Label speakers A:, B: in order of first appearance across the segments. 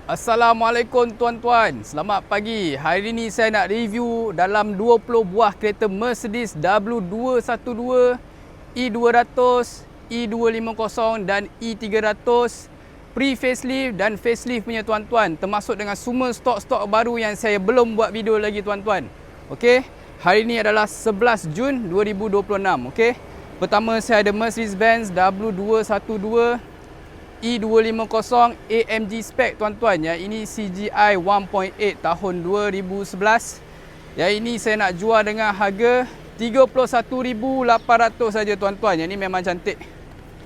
A: Assalamualaikum tuan-tuan. Selamat pagi. Hari ini saya nak review dalam 20 buah kereta Mercedes W212, E200, E250 dan E300 pre-facelift dan facelift punya tuan-tuan, termasuk dengan semua stok-stok baru yang saya belum buat video lagi tuan-tuan. Okey. Hari ini adalah 11 Jun 2026, okey. Pertama saya ada Mercedes-Benz W212 E250 AMG spec tuan-tuan ya. Ini CGI 1.8 tahun 2011. Yang ini saya nak jual dengan harga 31,800 saja tuan-tuan. Yang ini memang cantik.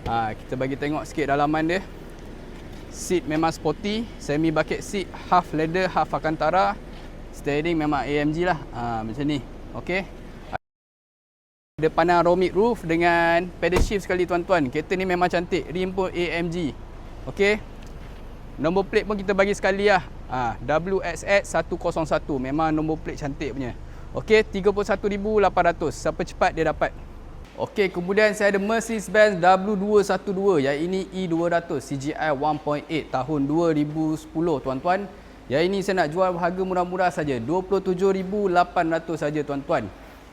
A: Kita bagi tengok sikit dalaman dia. Seat memang sporty, semi bucket seat, half leather, half Alcantara. Steering memang AMG lah. Macam ni. Okey. Ada panoramic roof dengan pedal shift sekali tuan-tuan. Kereta ni memang cantik. Rim pun AMG. Okey. Nombor plate pun kita bagi sekali lah. WXX 101. Memang nombor plate cantik punya. Okey, 31,800. Siapa cepat dia dapat. Okey, kemudian saya ada Mercedes-Benz W212. Yang ini E200 CGI 1.8 tahun 2010 tuan-tuan. Yang ini saya nak jual harga murah-murah saja, 27,800 saja tuan-tuan.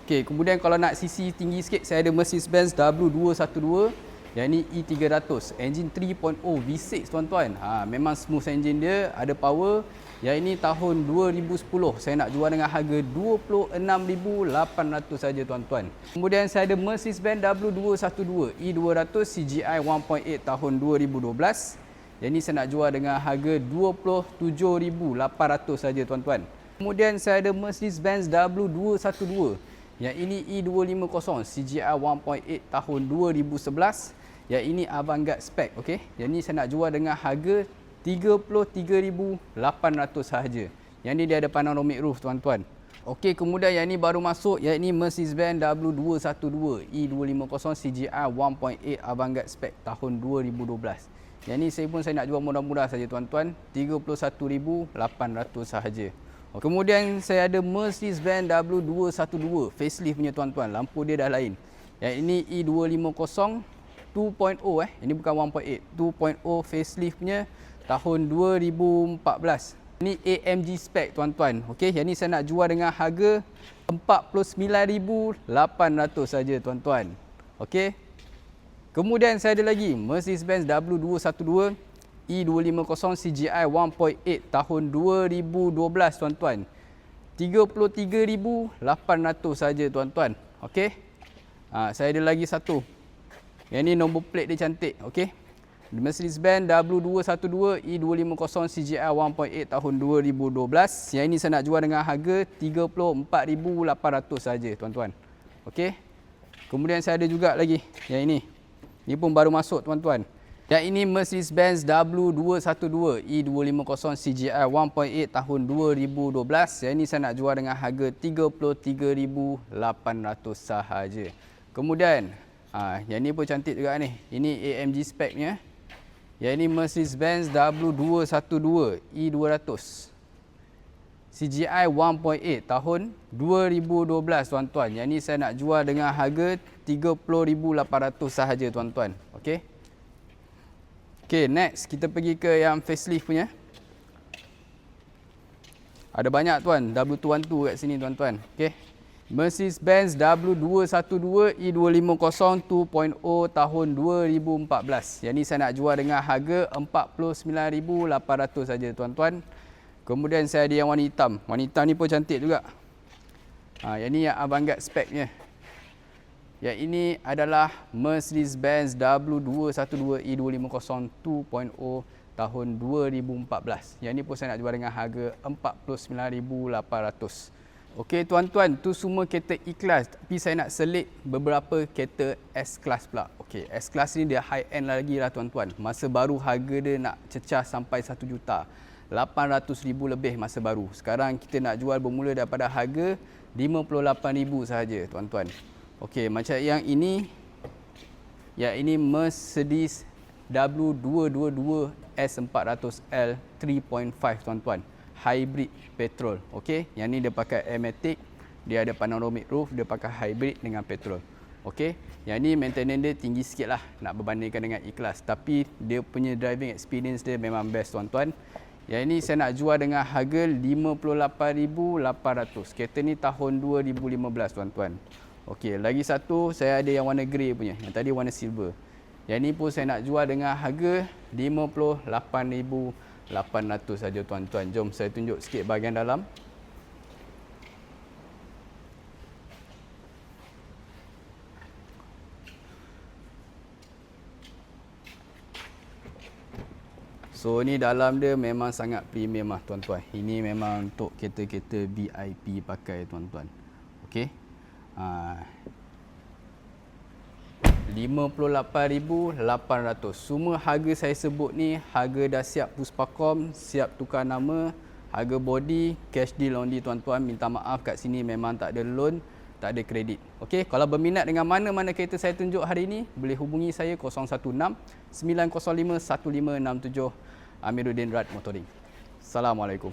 A: Okey, kemudian kalau nak CC tinggi sikit, saya ada Mercedes-Benz W212. Yang ini E300, engine 3.0 V6 tuan-tuan. Memang smooth engine dia, ada power. Yang ini tahun 2010. Saya nak jual dengan harga 26,800 saja tuan-tuan. Kemudian saya ada Mercedes-Benz W212 E200 CGI 1.8 tahun 2012. Yang ini saya nak jual dengan harga 27,800 saja tuan-tuan. Kemudian saya ada Mercedes-Benz W212. Yang ini E250 CGI 1.8 tahun 2011. Yang ini Avantgarde spec, okey. Yang ini saya nak jual dengan harga 33,800 sahaja. Yang ni dia ada panoramic roof tuan-tuan. Okey, kemudian yang ini baru masuk, yang ini Mercedes-Benz W212 E250 CGI 1.8 Avantgarde spec tahun 2012. Yang ni saya nak jual murah-murah saja tuan-tuan, 31,800 sahaja. Kemudian saya ada Mercedes-Benz W212 facelift punya tuan-tuan. Lampu dia dah lain. Yang ini E250 2.0 Ini bukan 1.8. 2.0 facelift punya tahun 2014. Ini AMG spec tuan-tuan. Okey, yang ni saya nak jual dengan harga 49,800 saja tuan-tuan. Okey. Kemudian saya ada lagi Mercedes-Benz W212 E250 CGI 1.8 tahun 2012 tuan-tuan. 33,800 saja tuan-tuan. Okey. Saya ada lagi satu. Yang ni nombor plate dia cantik, okey. Mercedes-Benz W212 E250 CGI 1.8 tahun 2012. Yang ini saya nak jual dengan harga 34,800 saja tuan-tuan. Okey. Kemudian saya ada juga lagi yang ini. Ini pun baru masuk tuan-tuan. Yang ini Mercedes-Benz W212 E250 CGI 1.8 tahun 2012. Yang ini saya nak jual dengan harga 33,800 sahaja. Kemudian, yang ini pun cantik juga ni. Ini AMG spec nya. Yang ini Mercedes-Benz W212 E200 CGI 1.8 tahun 2012 tuan-tuan. Yang ini saya nak jual dengan harga 30,800 sahaja tuan-tuan. Okey. Okey, next kita pergi ke yang facelift punya. Ada banyak tuan, W212 kat sini tuan-tuan. Okey. Mercedes-Benz W212 E250 2.0 tahun 2014. Yang ni saya nak jual dengan harga 49,800 saja tuan-tuan. Kemudian saya ada yang warna hitam. Warna hitam ni pun cantik juga. Yang ni yang Avantgarde spec-nya. Yang ini adalah Mercedes-Benz W212 E250 2.0 tahun 2014. Yang ni pun saya nak jual dengan harga 49,800. Okey tuan-tuan, tu semua kereta E-Class. Tapi saya nak selit beberapa kereta S-Class pula. Okey, S-Class ni dia high end lagi lah tuan-tuan. Masa baru harga dia nak cecah sampai 1 juta. 800,000 lebih masa baru. Sekarang kita nak jual bermula daripada harga 58,000 sahaja tuan-tuan. Okey, macam yang ini Mercedes W222 S400L 3.5 tuan-tuan. Hybrid petrol. Okey, yang ni dia pakai airmatic, dia ada panoramic roof, dia pakai hybrid dengan petrol. Okey, yang ni maintenance dia tinggi sikit lah nak berbandingkan dengan E-Class, tapi dia punya driving experience dia memang best tuan-tuan. Yang ini saya nak jual dengan harga 58,800. Kereta ni tahun 2015 tuan-tuan. Okey, lagi satu saya ada yang warna grey punya. Yang tadi warna silver. Yang ni pun saya nak jual dengan harga 58,800 saja tuan-tuan. Jom saya tunjuk sikit bahagian dalam. So ni dalam dia memang sangat premium lah tuan-tuan. Ini memang untuk kereta-kereta VIP pakai tuan-tuan. Okey. 58,800. Semua harga saya sebut ni harga dah siap Puspakom, siap tukar nama, harga body, cash deal only tuan-tuan. Minta maaf kat sini memang tak ada loan, tak ada kredit. Okey, kalau berminat dengan mana-mana kereta saya tunjuk hari ini, boleh hubungi saya 016 905 1567. Amiruddin Rad Motoring. Assalamualaikum.